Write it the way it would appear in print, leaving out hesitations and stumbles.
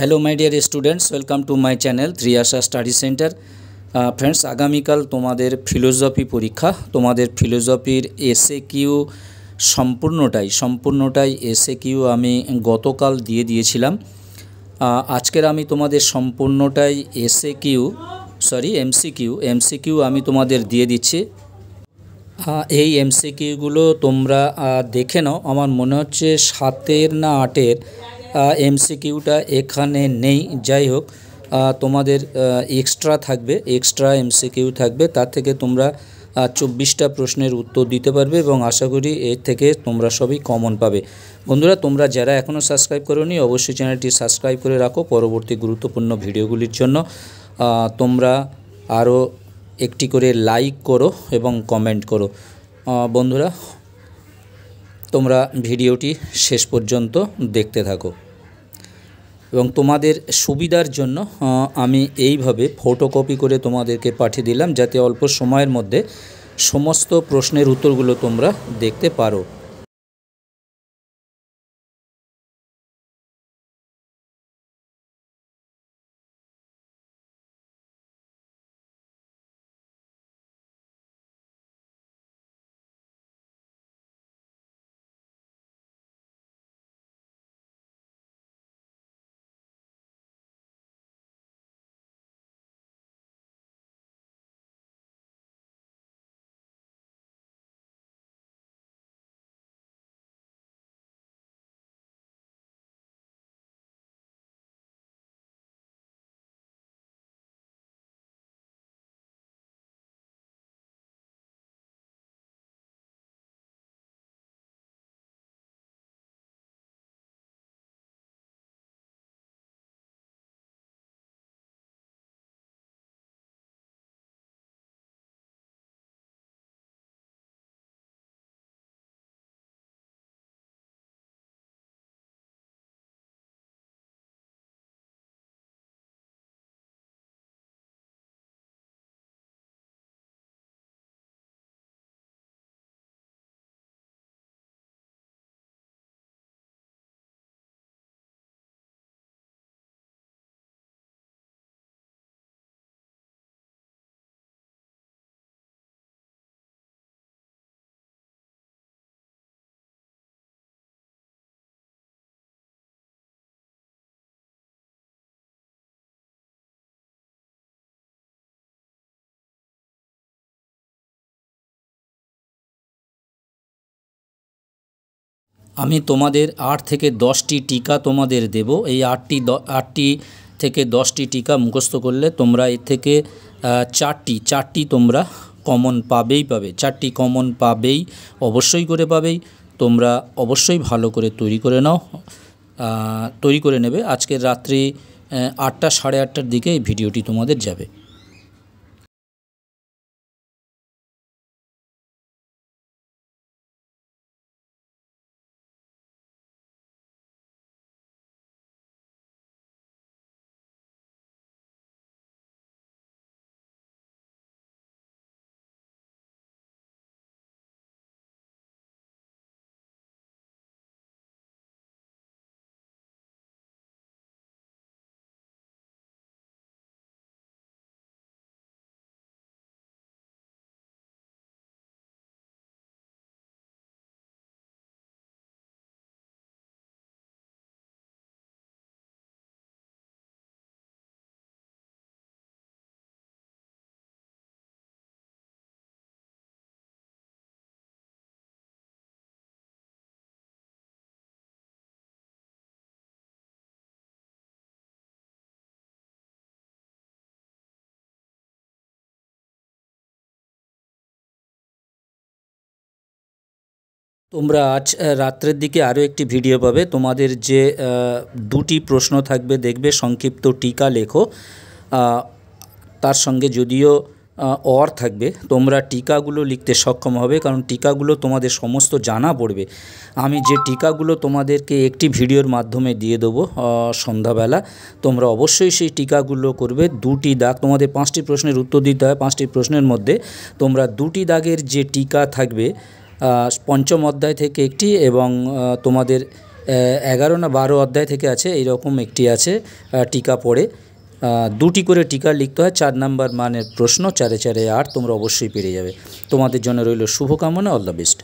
Hello my dear students, welcome to my channel 3 Asha study centre. Friends, आगामीकाल तुम्हादेर philosophy परीक्षा, तुम्हादेर फिलोसफिर एसए किউ सम्पूर्णटाई एसए किউ आमी गतकाल दिए दिएछिलाम। आजकेर आमी तुम्हादेर सम्पूर्णटाई एसए किউ एमसीकिউ आमी तुम्हादेर दिए दिচ্ছি। এই এমসিকিউগুলো তোমরা দেখে নাও। আমার মনে হচ্ছে 7 না 8 এমসিকিউটা এখানে নেই। যাই হোক, তোমাদের এক্সট্রা এমসিকিউ থাকবে। তার থেকে তোমরা 24টা প্রশ্নের উত্তর দিতে পারবে এবং আশা করি এর থেকে তোমরা সবই কমন পাবে। বন্ধুরা, তোমরা যারা এখনও সাবস্ক্রাইব করোনি অবশ্যই চ্যানেলটি সাবস্ক্রাইব করে রাখো পরবর্তী গুরুত্বপূর্ণ ভিডিওগুলির জন্য। তোমরা আরও একটি করে লাইক করো এবং কমেন্ট করো। বন্ধুরা, তোমরা ভিডিওটি শেষ পর্যন্ত দেখতে থাকো এবং তোমাদের সুবিধার জন্য আমি এইভাবে ফটোকপি করে তোমাদেরকে পাঠিয়ে দিলাম, যাতে অল্প সময়ের মধ্যে সমস্ত প্রশ্নের উত্তরগুলো তোমরা দেখতে পারো। আমি তোমাদের 8 থেকে 10টি টিকা তোমাদের দেব। এই 8টি থেকে 10টি টিকা মুখস্থ করলে তোমরা এর থেকে চারটি তোমরা কমন পাবেই। 4টি কমন পাবেই, অবশ্যই করে পাবেই। তোমরা অবশ্যই ভালো করে তৈরি করে নেবে। আজকের রাত্রি 8টা সাড়ে 8টার দিকে এই ভিডিওটি তোমাদের যাবে। তোমরা আজ রাত্রের দিকে আরও একটি ভিডিও পাবে। তোমাদের যে 2টি প্রশ্ন থাকবে, দেখবে সংক্ষিপ্ত টিকা লেখো। তার সঙ্গে যদিও অর থাকবে, তোমরা টিকাগুলো লিখতে সক্ষম হবে, কারণ টিকাগুলো তোমাদের সমস্ত জানা পড়বে। আমি যে টিকাগুলো তোমাদেরকে একটি ভিডিওর মাধ্যমে দিয়ে দেবো সন্ধ্যাবেলা, তোমরা অবশ্যই সেই টিকাগুলো করবে। 2টি দাগ, তোমাদের 5টি প্রশ্নের উত্তর দিতে হয়। 5টি প্রশ্নের মধ্যে তোমরা 2টি দাগের যে টিকা থাকবে, পঞ্চম অধ্যায় থেকে একটি এবং তোমাদের 11 না 12 অধ্যায় থেকে আছে, এইরকম একটি আছে টিকা পড়ে। 2টি করে টিকা লিখতে হয়, 4 নাম্বার মানের প্রশ্ন, 4 4 8। তোমরা অবশ্যই পেরে যাবে। তোমাদের জন্য রইল শুভকামনা, অল দ্য বেস্ট।